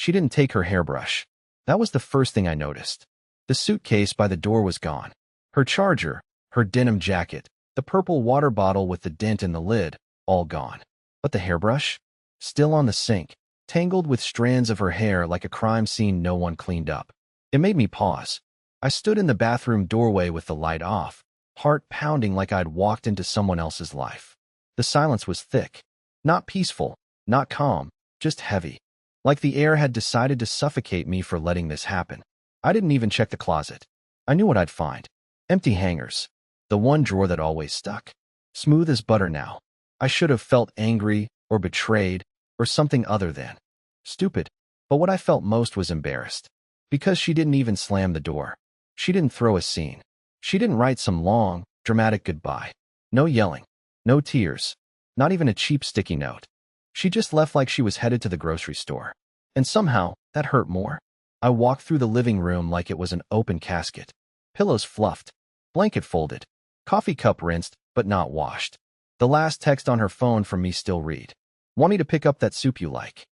She didn't take her hairbrush. That was the first thing I noticed. The suitcase by the door was gone. Her charger, her denim jacket, the purple water bottle with the dent in the lid, all gone. But the hairbrush? Still on the sink, tangled with strands of her hair like a crime scene no one cleaned up. It made me pause. I stood in the bathroom doorway with the light off, heart pounding like I'd walked into someone else's life. The silence was thick. Not peaceful, not calm, just heavy. Like the air had decided to suffocate me for letting this happen. I didn't even check the closet. I knew what I'd find. Empty hangers. The one drawer that always stuck. Smooth as butter now. I should have felt angry, or betrayed, or something other than. Stupid. But what I felt most was embarrassed. Because she didn't even slam the door. She didn't throw a scene. She didn't write some long, dramatic goodbye. No yelling. No tears. Not even a cheap sticky note. She just left like she was headed to the grocery store. And somehow, that hurt more. I walked through the living room like it was an open casket. Pillows fluffed. Blanket folded. Coffee cup rinsed, but not washed. The last text on her phone from me still read. Want me to pick up that soup you like?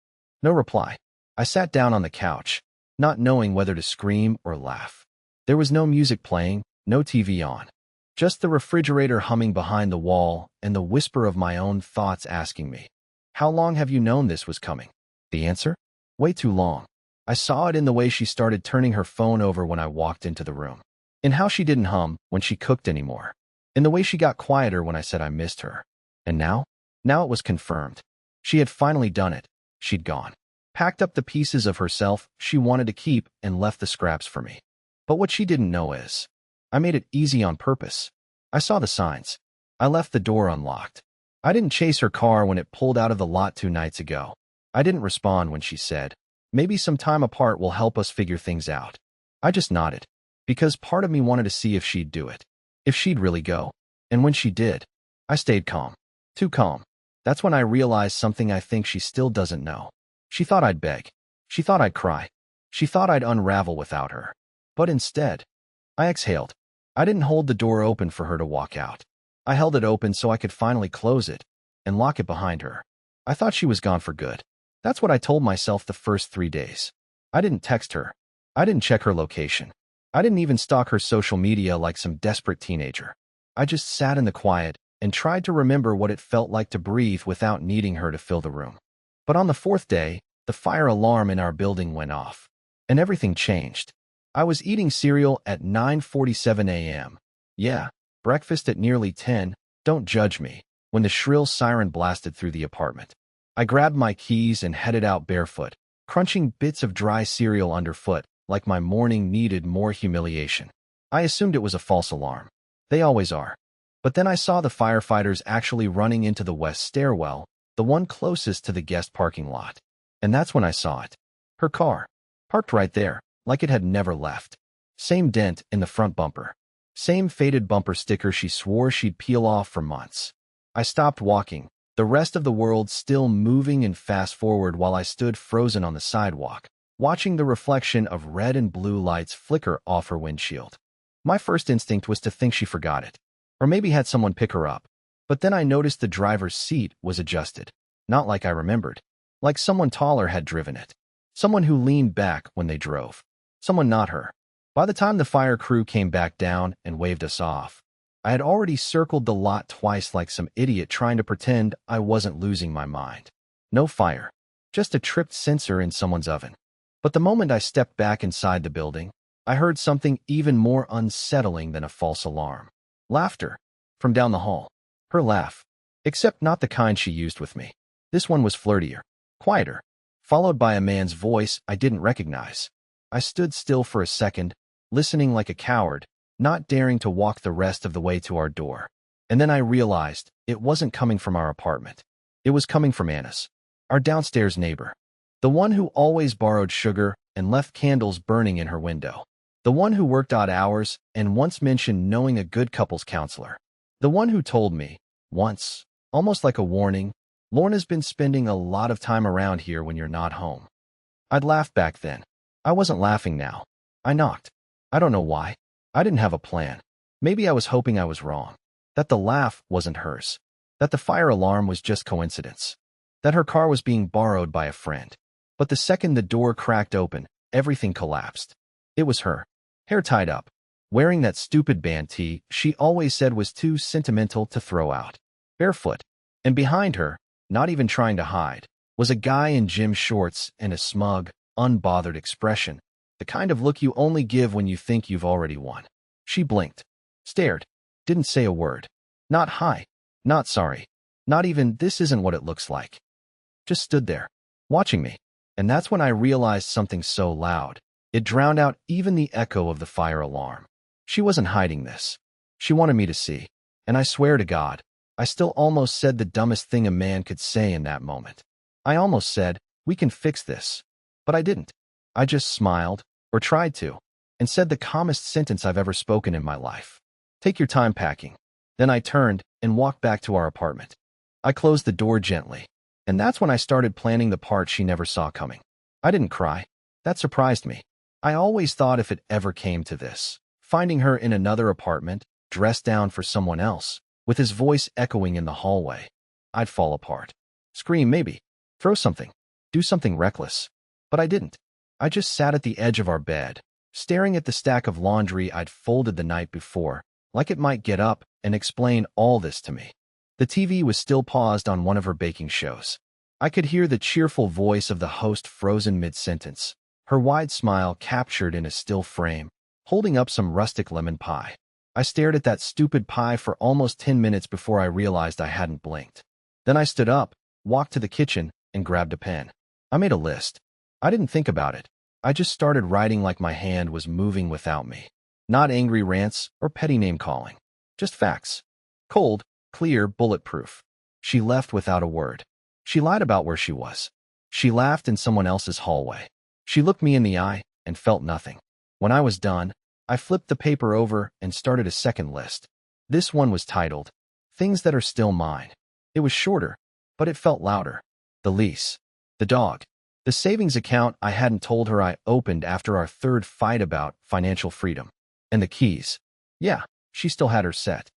No reply. I sat down on the couch, not knowing whether to scream or laugh. There was no music playing, no TV on. Just the refrigerator humming behind the wall and the whisper of my own thoughts asking me, how long have you known this was coming? The answer? Way too long. I saw it in the way she started turning her phone over when I walked into the room. In how she didn't hum when she cooked anymore. In the way she got quieter when I said I missed her. And now? Now it was confirmed. She had finally done it. She'd gone. Packed up the pieces of herself she wanted to keep and left the scraps for me. But what she didn't know is, I made it easy on purpose. I saw the signs. I left the door unlocked. I didn't chase her car when it pulled out of the lot 2 nights ago. I didn't respond when she said, maybe some time apart will help us figure things out. I just nodded. Because part of me wanted to see if she'd do it. If she'd really go. And when she did, I stayed calm. Too calm. That's when I realized something I think she still doesn't know. She thought I'd beg. She thought I'd cry. She thought I'd unravel without her. But instead, I exhaled. I didn't hold the door open for her to walk out. I held it open so I could finally close it and lock it behind her. I thought she was gone for good. That's what I told myself the first 3 days. I didn't text her. I didn't check her location. I didn't even stalk her social media like some desperate teenager. I just sat in the quiet and tried to remember what it felt like to breathe without needing her to fill the room. But on the 4th day, the fire alarm in our building went off, and everything changed. I was eating cereal at 9:47 a.m. Yeah, breakfast at nearly 10, don't judge me, when the shrill siren blasted through the apartment. I grabbed my keys and headed out barefoot, crunching bits of dry cereal underfoot like my morning needed more humiliation. I assumed it was a false alarm. They always are. But then I saw the firefighters actually running into the west stairwell, the one closest to the guest parking lot. And that's when I saw it. Her car. Parked right there, like it had never left. Same dent in the front bumper. Same faded bumper sticker she swore she'd peel off for months. I stopped walking, the rest of the world still moving in fast forward while I stood frozen on the sidewalk, watching the reflection of red and blue lights flicker off her windshield. My first instinct was to think she forgot it, or maybe had someone pick her up. But then I noticed the driver's seat was adjusted, not like I remembered. Like someone taller had driven it. Someone who leaned back when they drove. Someone not her. By the time the fire crew came back down and waved us off, I had already circled the lot twice like some idiot trying to pretend I wasn't losing my mind. No fire. Just a tripped sensor in someone's oven. But the moment I stepped back inside the building, I heard something even more unsettling than a false alarm. Laughter. From down the hall. Her laugh. Except not the kind she used with me. This one was flirtier. Quieter. Followed by a man's voice I didn't recognize. I stood still for a second, listening like a coward, not daring to walk the rest of the way to our door. And then I realized it wasn't coming from our apartment. It was coming from Anna's, our downstairs neighbor. The one who always borrowed sugar and left candles burning in her window. The one who worked odd hours and once mentioned knowing a good couples counselor. The one who told me, once, almost like a warning, Lorna's been spending a lot of time around here when you're not home. I'd laughed back then. I wasn't laughing now. I knocked. I don't know why. I didn't have a plan. Maybe I was hoping I was wrong. That the laugh wasn't hers. That the fire alarm was just coincidence. That her car was being borrowed by a friend. But the second the door cracked open, everything collapsed. It was her. Hair tied up, wearing that stupid band tee she always said was too sentimental to throw out. Barefoot. And behind her, not even trying to hide, was a guy in gym shorts and a smug, unbothered expression, the kind of look you only give when you think you've already won. She blinked, stared, didn't say a word. Not hi, not sorry, not even this isn't what it looks like. Just stood there, watching me. And that's when I realized something so loud, it drowned out even the echo of the fire alarm. She wasn't hiding this. She wanted me to see. And I swear to God, I still almost said the dumbest thing a man could say in that moment. I almost said, we can fix this. But I didn't. I just smiled, or tried to, and said the calmest sentence I've ever spoken in my life. Take your time packing. Then I turned and walked back to our apartment. I closed the door gently, and that's when I started planning the part she never saw coming. I didn't cry. That surprised me. I always thought if it ever came to this, finding her in another apartment, dressed down for someone else, with his voice echoing in the hallway, I'd fall apart. Scream maybe. Throw something. Do something reckless. But I didn't. I just sat at the edge of our bed, staring at the stack of laundry I'd folded the night before, like it might get up and explain all this to me. The TV was still paused on one of her baking shows. I could hear the cheerful voice of the host frozen mid-sentence, her wide smile captured in a still frame, holding up some rustic lemon pie. I stared at that stupid pie for almost 10 minutes before I realized I hadn't blinked. Then I stood up, walked to the kitchen, and grabbed a pen. I made a list. I didn't think about it. I just started writing like my hand was moving without me. Not angry rants or petty name-calling. Just facts. Cold, clear, bulletproof. She left without a word. She lied about where she was. She laughed in someone else's hallway. She looked me in the eye and felt nothing. When I was done, I flipped the paper over and started a second list. This one was titled, Things That Are Still Mine. It was shorter, but it felt louder. The lease. The dog. The savings account I hadn't told her I opened after our third fight about financial freedom. And the keys. Yeah, she still had her set.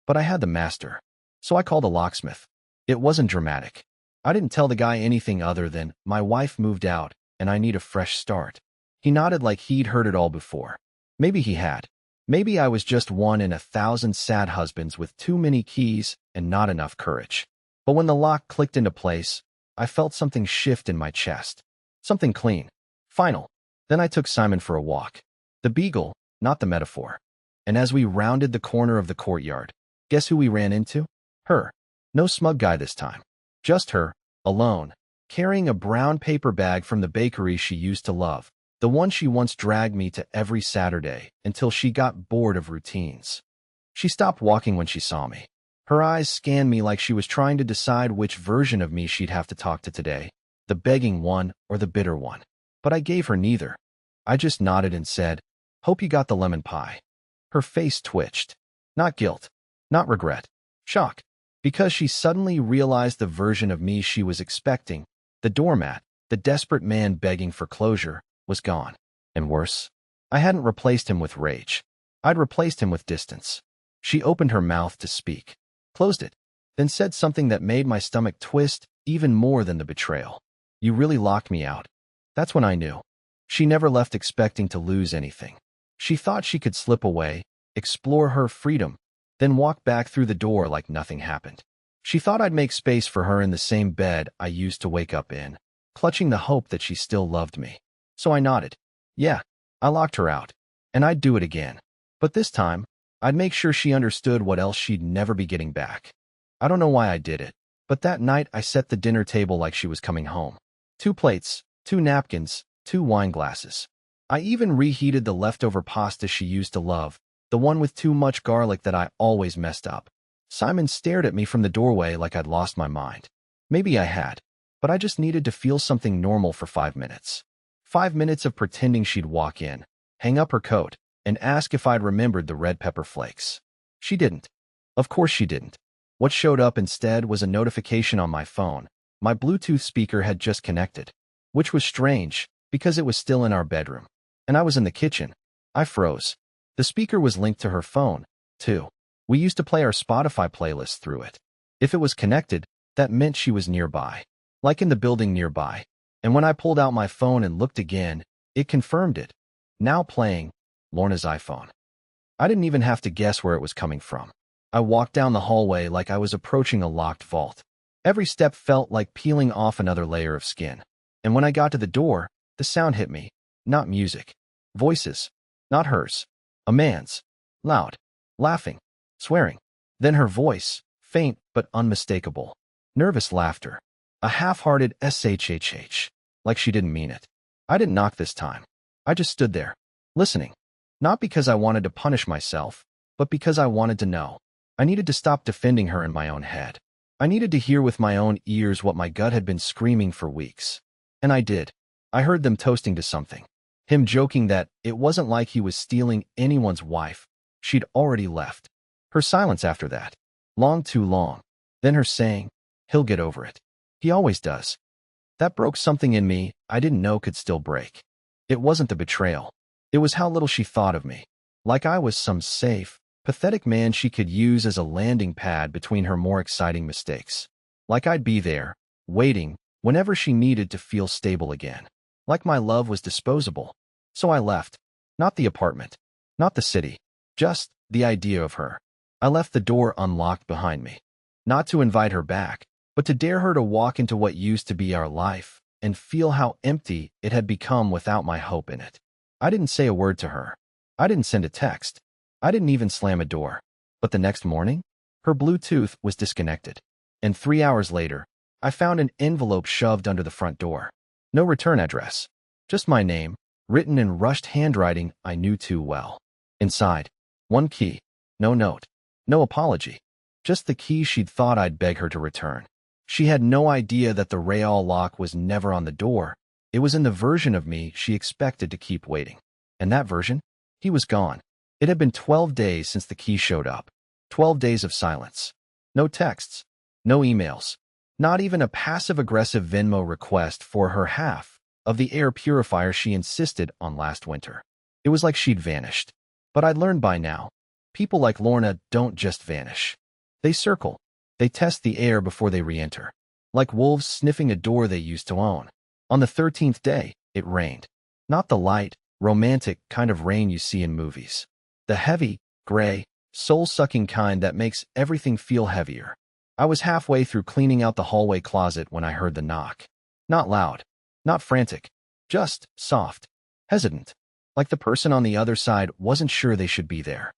But I had the master. So I called a locksmith. It wasn't dramatic. I didn't tell the guy anything other than, my wife moved out, and I need a fresh start. He nodded like he'd heard it all before. Maybe he had. Maybe I was just one in 1,000 sad husbands with too many keys and not enough courage. But when the lock clicked into place, I felt something shift in my chest. Something clean. Final. Then I took Simon for a walk. The beagle, not the metaphor. And as we rounded the corner of the courtyard, guess who we ran into? Her. No smug guy this time. Just her, alone, carrying a brown paper bag from the bakery she used to love, the one she once dragged me to every Saturday until she got bored of routines. She stopped walking when she saw me. Her eyes scanned me like she was trying to decide which version of me she'd have to talk to today, the begging one or the bitter one. But I gave her neither. I just nodded and said, Hope you got the lemon pie. Her face twitched. Not guilt. Not regret. Shock. Because she suddenly realized the version of me she was expecting, the doormat, the desperate man begging for closure, was gone. And worse, I hadn't replaced him with rage. I'd replaced him with distance. She opened her mouth to speak, closed it, then said something that made my stomach twist even more than the betrayal. You really locked me out. That's when I knew. She never left expecting to lose anything. She thought she could slip away, explore her freedom, then walk back through the door like nothing happened. She thought I'd make space for her in the same bed I used to wake up in, clutching the hope that she still loved me. So I nodded. Yeah, I locked her out. And I'd do it again. But this time, I'd make sure she understood what else she'd never be getting back. I don't know why I did it, but that night I set the dinner table like she was coming home. 2 plates, 2 napkins, 2 wine glasses. I even reheated the leftover pasta she used to love, the one with too much garlic that I always messed up. Simon stared at me from the doorway like I'd lost my mind. Maybe I had, but I just needed to feel something normal for 5 minutes. 5 minutes of pretending she'd walk in, hang up her coat, and ask if I'd remembered the red pepper flakes. She didn't. Of course she didn't. What showed up instead was a notification on my phone. My Bluetooth speaker had just connected, which was strange because it was still in our bedroom, and I was in the kitchen. I froze. The speaker was linked to her phone, too. We used to play our Spotify playlist through it. If it was connected, that meant she was nearby. Like in the building nearby. And when I pulled out my phone and looked again, it confirmed it. Now playing Lorna's iPhone. I didn't even have to guess where it was coming from. I walked down the hallway like I was approaching a locked vault. Every step felt like peeling off another layer of skin. And when I got to the door, the sound hit me. Not music. Voices. Not hers. A man's. Loud. Laughing. Swearing. Then her voice. Faint but unmistakable. Nervous laughter. A half-hearted shhh. Like she didn't mean it. I didn't knock this time. I just stood there. Listening. Not because I wanted to punish myself, but because I wanted to know. I needed to stop defending her in my own head. I needed to hear with my own ears what my gut had been screaming for weeks. And I did. I heard them toasting to something. Him joking that it wasn't like he was stealing anyone's wife. She'd already left. Her silence after that. Long too long. Then her saying, he'll get over it. He always does. That broke something in me I didn't know could still break. It wasn't the betrayal. It was how little she thought of me. Like I was some safe, pathetic man she could use as a landing pad between her more exciting mistakes. Like I'd be there, waiting, whenever she needed to feel stable again. Like my love was disposable. So I left. Not the apartment. Not the city. Just the idea of her. I left the door unlocked behind me. Not to invite her back, but to dare her to walk into what used to be our life and feel how empty it had become without my hope in it. I didn't say a word to her. I didn't send a text. I didn't even slam a door. But the next morning, her Bluetooth was disconnected. And 3 hours later, I found an envelope shoved under the front door. No return address. Just my name, written in rushed handwriting I knew too well. Inside, one key. No note. No apology. Just the key she'd thought I'd beg her to return. She had no idea that the Real lock was never on the door. It was in the version of me she expected to keep waiting. And that version? He was gone. It had been 12 days since the key showed up. 12 days of silence. No texts. No emails. Not even a passive-aggressive Venmo request for her half of the air purifier she insisted on last winter. It was like she'd vanished. But I'd learned by now, people like Lorna don't just vanish. They circle. They test the air before they re-enter. Like wolves sniffing a door they used to own. On the 13th day, it rained. Not the light, romantic kind of rain you see in movies. The heavy, gray, soul-sucking kind that makes everything feel heavier. I was halfway through cleaning out the hallway closet when I heard the knock. Not loud. Not frantic. Just soft. Hesitant. Like the person on the other side wasn't sure they should be there.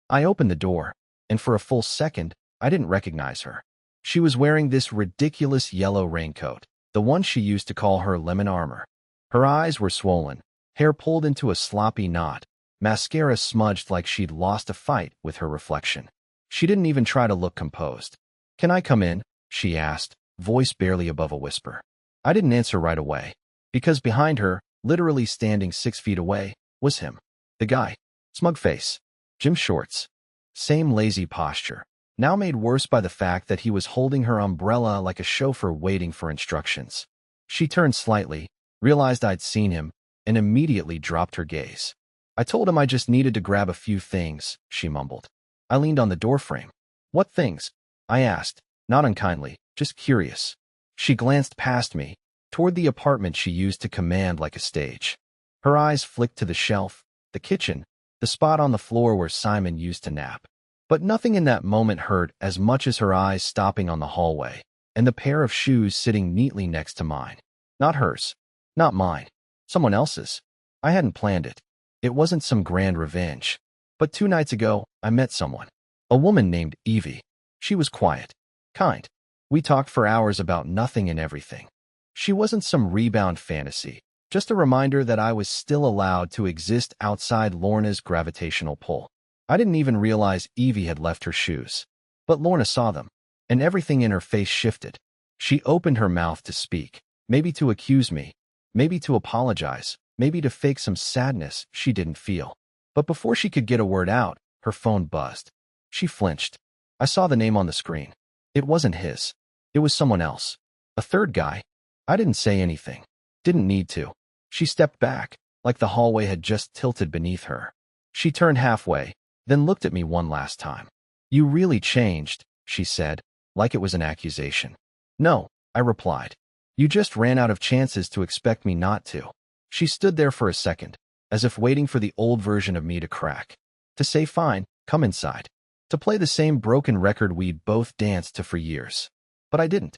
I opened the door, and for a full second, I didn't recognize her. She was wearing this ridiculous yellow raincoat, the one she used to call her lemon armor. Her eyes were swollen, hair pulled into a sloppy knot, mascara smudged like she'd lost a fight with her reflection. She didn't even try to look composed. "Can I come in?" she asked, voice barely above a whisper. I didn't answer right away, because behind her, literally standing 6 feet away, was him. The guy. Smug face. Gym shorts. Same lazy posture. Now made worse by the fact that he was holding her umbrella like a chauffeur waiting for instructions. She turned slightly, realized I'd seen him, and immediately dropped her gaze. "I told him I just needed to grab a few things," she mumbled. I leaned on the doorframe. "What things?" I asked, not unkindly, just curious. She glanced past me, toward the apartment she used to command like a stage. Her eyes flicked to the shelf, the kitchen, the spot on the floor where Simon used to nap. But nothing in that moment hurt as much as her eyes stopping on the hallway, and the pair of shoes sitting neatly next to mine. Not hers. Not mine. Someone else's. I hadn't planned it. It wasn't some grand revenge. But 2 nights ago, I met someone. A woman named Evie. She was quiet. Kind. We talked for hours about nothing and everything. She wasn't some rebound fantasy, just a reminder that I was still allowed to exist outside Lorna's gravitational pull. I didn't even realize Evie had left her shoes. But Lorna saw them, and everything in her face shifted. She opened her mouth to speak, maybe to accuse me, maybe to apologize, maybe to fake some sadness she didn't feel. But before she could get a word out, her phone buzzed. She flinched. I saw the name on the screen. It wasn't his. It was someone else. A third guy. I didn't say anything. Didn't need to. She stepped back, like the hallway had just tilted beneath her. She turned halfway, then looked at me one last time. "You really changed," she said, like it was an accusation. "No," I replied. You just ran out of chances to expect me not to. She stood there for a second, as if waiting for the old version of me to crack. To say fine, come inside. To play the same broken record we'd both danced to for years. But I didn't.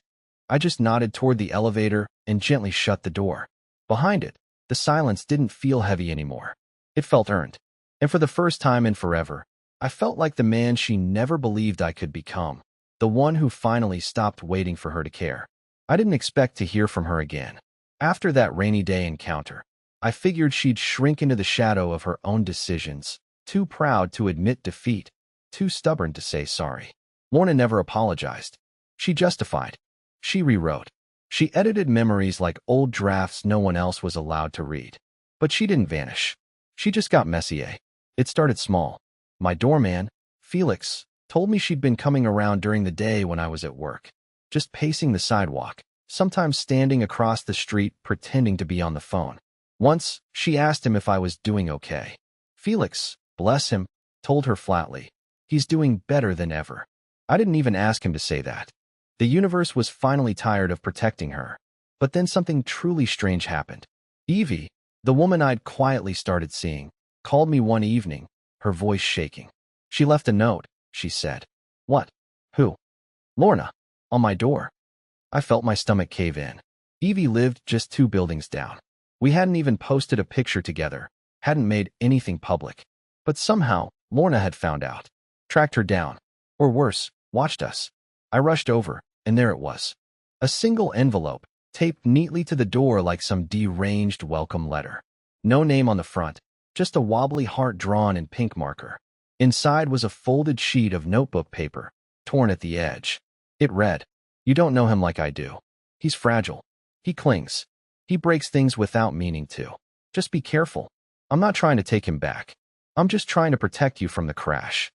I just nodded toward the elevator and gently shut the door. Behind it, the silence didn't feel heavy anymore. It felt earned. And for the first time in forever, I felt like the man she never believed I could become. The one who finally stopped waiting for her to care. I didn't expect to hear from her again. After that rainy day encounter, I figured she'd shrink into the shadow of her own decisions, too proud to admit defeat, too stubborn to say sorry. Lorna never apologized. She justified. She rewrote. She edited memories like old drafts no one else was allowed to read. But she didn't vanish. She just got messy. It started small. My doorman, Felix, told me she'd been coming around during the day when I was at work, just pacing the sidewalk, sometimes standing across the street pretending to be on the phone. Once, she asked him if I was doing okay. Felix, bless him, told her flatly, he's doing better than ever. I didn't even ask him to say that. The universe was finally tired of protecting her. But then something truly strange happened. Evie, the woman I'd quietly started seeing, called me one evening, her voice shaking. She left a note, she said. What? Who? Lorna. On my door. I felt my stomach cave in. Evie lived just 2 buildings down. We hadn't even posted a picture together, hadn't made anything public. But somehow, Lorna had found out, tracked her down, or worse, watched us. I rushed over, and there it was. A single envelope, taped neatly to the door like some deranged welcome letter. No name on the front, just a wobbly heart drawn in pink marker. Inside was a folded sheet of notebook paper, torn at the edge. It read, "You don't know him like I do. He's fragile. He clings. He breaks things without meaning to. Just be careful. I'm not trying to take him back. I'm just trying to protect you from the crash."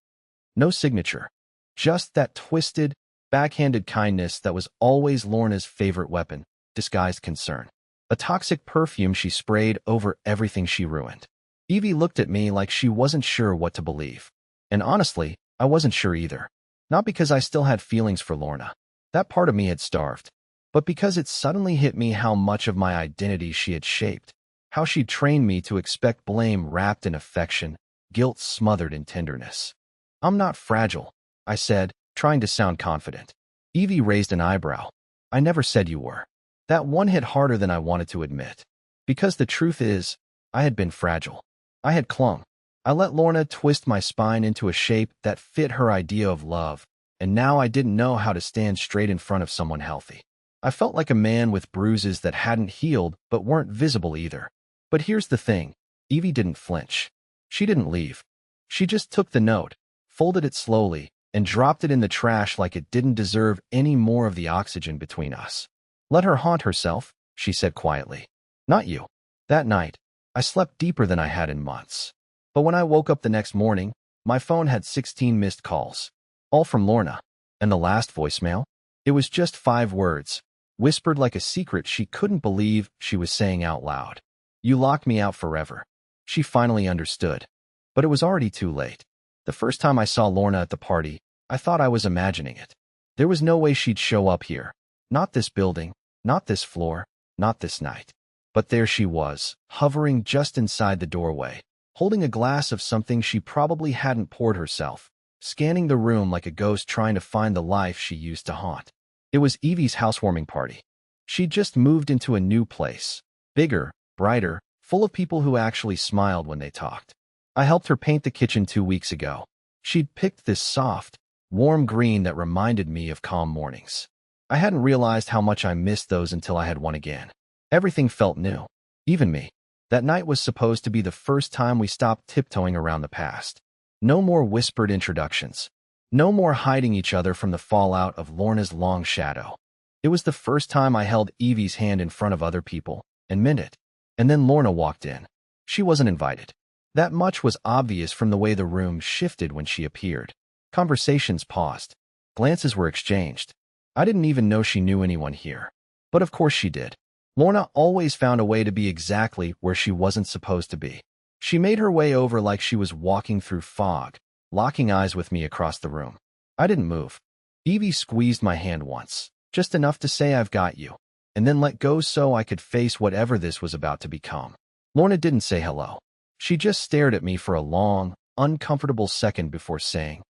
No signature. Just that twisted, backhanded kindness that was always Lorna's favorite weapon, disguised concern. A toxic perfume she sprayed over everything she ruined. Evie looked at me like she wasn't sure what to believe. And honestly, I wasn't sure either. Not because I still had feelings for Lorna. That part of me had starved. But because it suddenly hit me how much of my identity she had shaped. How she'd trained me to expect blame wrapped in affection, guilt smothered in tenderness. "I'm not fragile," I said, trying to sound confident. Evie raised an eyebrow. "I never said you were." That one hit harder than I wanted to admit. Because the truth is, I had been fragile. I had clung. I let Lorna twist my spine into a shape that fit her idea of love, and now I didn't know how to stand straight in front of someone healthy. I felt like a man with bruises that hadn't healed but weren't visible either. But here's the thing, Evie didn't flinch. She didn't leave. She just took the note, folded it slowly, and dropped it in the trash like it didn't deserve any more of the oxygen between us. "Let her haunt herself," she said quietly. "Not you." That night, I slept deeper than I had in months. But when I woke up the next morning, my phone had 16 missed calls. All from Lorna. And the last voicemail? It was just 5 words, whispered like a secret she couldn't believe she was saying out loud. "You locked me out forever." She finally understood. But it was already too late. The first time I saw Lorna at the party, I thought I was imagining it. There was no way she'd show up here. Not this building, not this floor, not this night. But there she was, hovering just inside the doorway, holding a glass of something she probably hadn't poured herself, scanning the room like a ghost trying to find the life she used to haunt. It was Evie's housewarming party. She'd just moved into a new place, bigger, brighter, full of people who actually smiled when they talked. I helped her paint the kitchen 2 weeks ago. She'd picked this soft, warm green that reminded me of calm mornings. I hadn't realized how much I missed those until I had one again. Everything felt new, even me. That night was supposed to be the first time we stopped tiptoeing around the past. No more whispered introductions. No more hiding each other from the fallout of Lorna's long shadow. It was the first time I held Evie's hand in front of other people, and meant it. And then Lorna walked in. She wasn't invited. That much was obvious from the way the room shifted when she appeared. Conversations paused. Glances were exchanged. I didn't even know she knew anyone here. But of course she did. Lorna always found a way to be exactly where she wasn't supposed to be. She made her way over like she was walking through fog, locking eyes with me across the room. I didn't move. Evie squeezed my hand once, just enough to say, "I've got you." and then let go so I could face whatever this was about to become. Lorna didn't say hello. She just stared at me for a long, uncomfortable second before saying,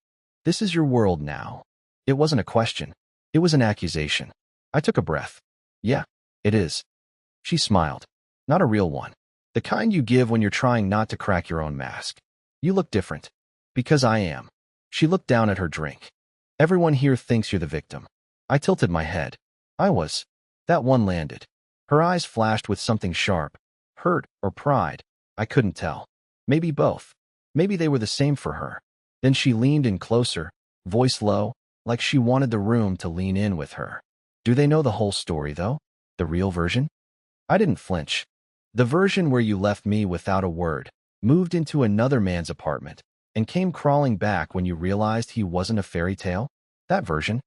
"This is your world now." It wasn't a question. It was an accusation. I took a breath. "Yeah, it is." She smiled. "Not a real one. The kind you give when you're trying not to crack your own mask. You look different." "Because I am." She looked down at her drink. "Everyone here thinks you're the victim." I tilted my head. I was. That one landed. Her eyes flashed with something sharp. Hurt or pride. I couldn't tell. Maybe both. Maybe they were the same for her. Then she leaned in closer, voice low, like she wanted the room to lean in with her. "Do they know the whole story, though? The real version?" I didn't flinch. "The version where you left me without a word, moved into another man's apartment, and came crawling back when you realized he wasn't a fairy tale? That version?"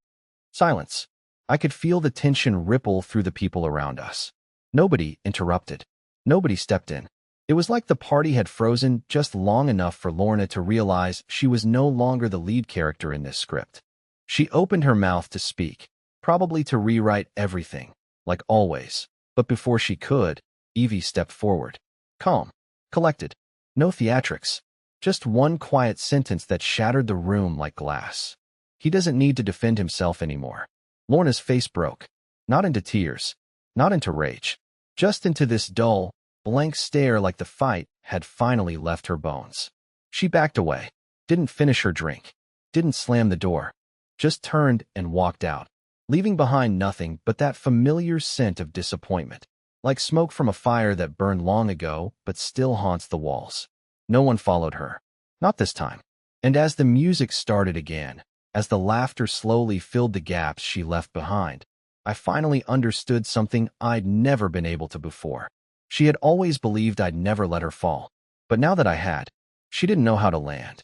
Silence. I could feel the tension ripple through the people around us. Nobody interrupted. Nobody stepped in. It was like the party had frozen just long enough for Lorna to realize she was no longer the lead character in this script. She opened her mouth to speak, probably to rewrite everything, like always. But before she could, Evie stepped forward. Calm. Collected. No theatrics. Just one quiet sentence that shattered the room like glass. "He doesn't need to defend himself anymore." Lorna's face broke. Not into tears. Not into rage. Just into this dull, blank stare like the fight had finally left her bones. She backed away. Didn't finish her drink. Didn't slam the door. Just turned and walked out, leaving behind nothing but that familiar scent of disappointment, like smoke from a fire that burned long ago but still haunts the walls. No one followed her. Not this time. And as the music started again, as the laughter slowly filled the gaps she left behind, I finally understood something I'd never been able to before. She had always believed I'd never let her fall. But now that I had, she didn't know how to land.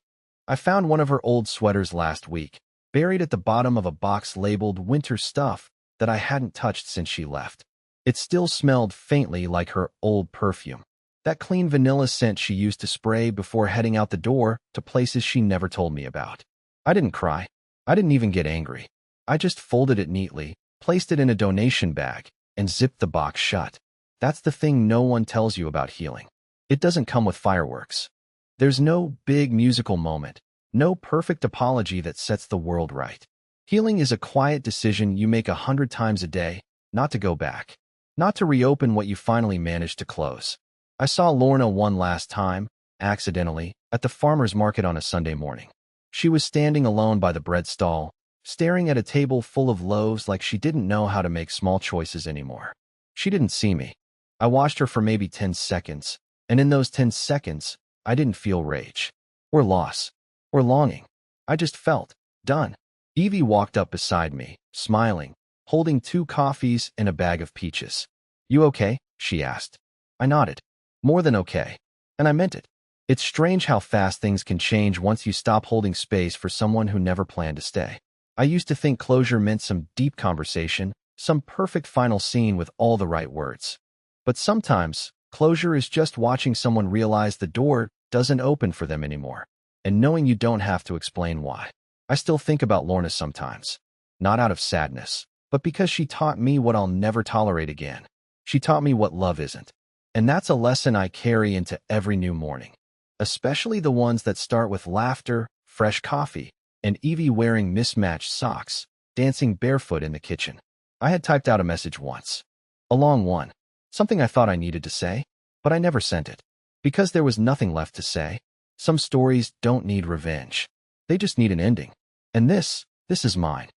I found one of her old sweaters last week, buried at the bottom of a box labeled winter stuff that I hadn't touched since she left. It still smelled faintly like her old perfume, that clean vanilla scent she used to spray before heading out the door to places she never told me about. I didn't cry. I didn't even get angry. I just folded it neatly, placed it in a donation bag, and zipped the box shut. That's the thing no one tells you about healing. It doesn't come with fireworks. There's no big musical moment, no perfect apology that sets the world right. Healing is a quiet decision you make 100 times a day, not to go back, not to reopen what you finally managed to close. I saw Lorna one last time, accidentally, at the farmer's market on a Sunday morning. She was standing alone by the bread stall, staring at a table full of loaves like she didn't know how to make small choices anymore. She didn't see me. I watched her for maybe 10 seconds, and in those 10 seconds, I didn't feel rage, or loss, or longing. I just felt done. Evie walked up beside me, smiling, holding 2 coffees and a bag of peaches. "You okay?" she asked. I nodded. More than okay. And I meant it. It's strange how fast things can change once you stop holding space for someone who never planned to stay. I used to think closure meant some deep conversation, some perfect final scene with all the right words. But sometimes, closure is just watching someone realize the door doesn't open for them anymore, and knowing you don't have to explain why. I still think about Lorna sometimes. Not out of sadness, but because she taught me what I'll never tolerate again. She taught me what love isn't. And that's a lesson I carry into every new morning. Especially the ones that start with laughter, fresh coffee, and Evie wearing mismatched socks, dancing barefoot in the kitchen. I had typed out a message once. A long one. Something I thought I needed to say, but I never sent it. Because there was nothing left to say. Some stories don't need revenge. They just need an ending. And this is mine.